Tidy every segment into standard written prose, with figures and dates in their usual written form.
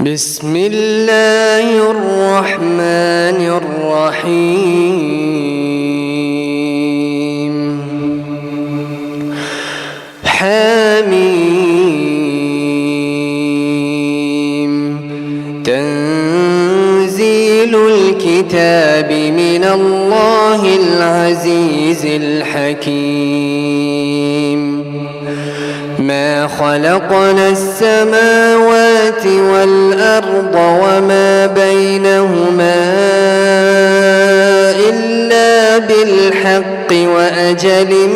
بسم الله الرحمن الرحيم. حميم. تنزيل الكتاب من الله العزيز الحكيم. ما خلقنا السماوات والأرض وما بينهما إلا بالحق وأجل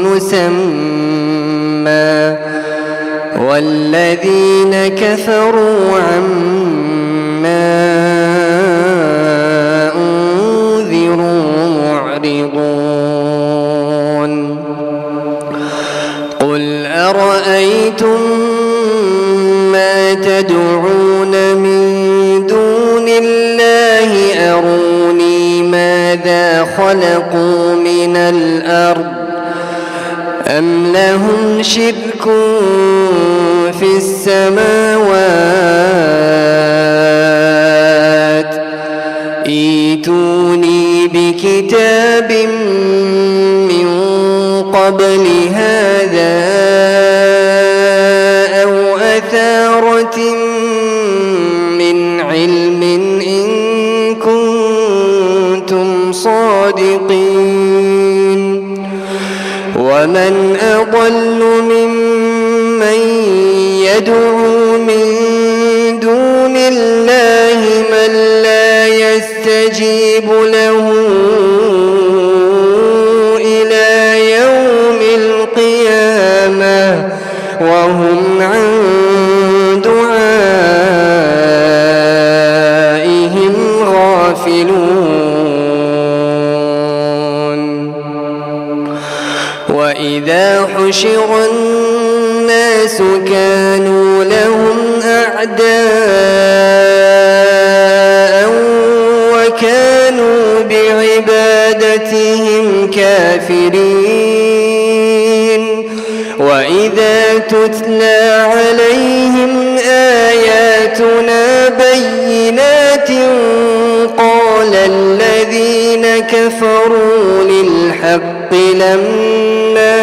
مسمى والذين كفروا عما أنذروا معرضون. قل أرأيتم ما تدعون من دون الله أروني ماذا خلقوا من الأرض أم لهم شرك في السماوات ائتوني بكتاب من قبل هذا أو أثارة من علم إن كنتم صادقين. ومن أضل ممن يدعو من دون الله من لا يستجيب له إلى يوم القيامة وهم عن دعائهم غافلون. وإذا حشر الناس كانوا لهم أعداء وكانوا بعبادتهم كافرين. وإذا تتلى عليهم آياتنا بينات قال الذين كفروا للحق لما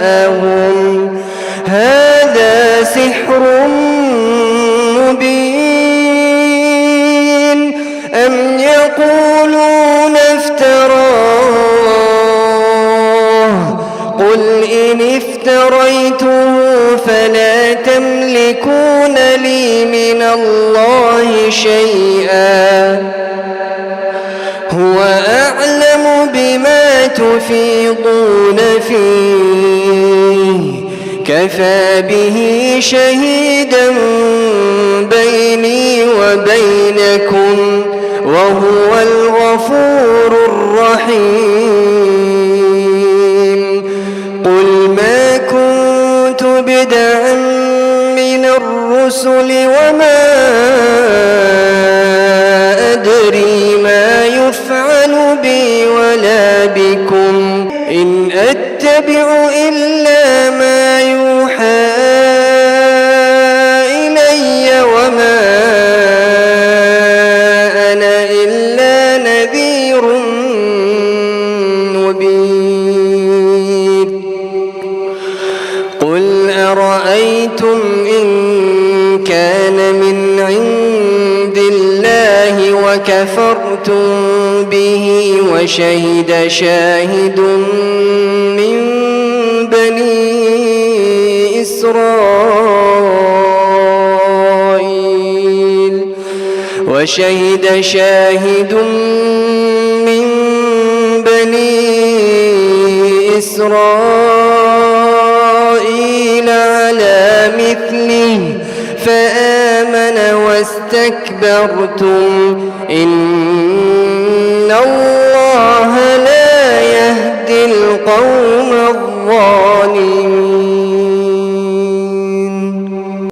جاءهم هذا سحر مبين أم يقولون افتراه قل إن افتريته فلا تملكون لي من الله شيئا هو أعلم بما تفيضون فيه كفى به شهيدا بيني وبينكم وهو الغفور الرحيم. قل ما كنت بدعا من الرسل وما أدري ما يفعل بي ولا بكم إن أتبع إلا ما يوحى إلي وما أنا إلا نذير مبين. قل أرأيتم إن كان من عند الله وكفرتم به وشهد شاهد من بني إسرائيل من بني إسرائيل على مثله فآمن واستكبرتم إن الله لا يهدي القوم الظالمين.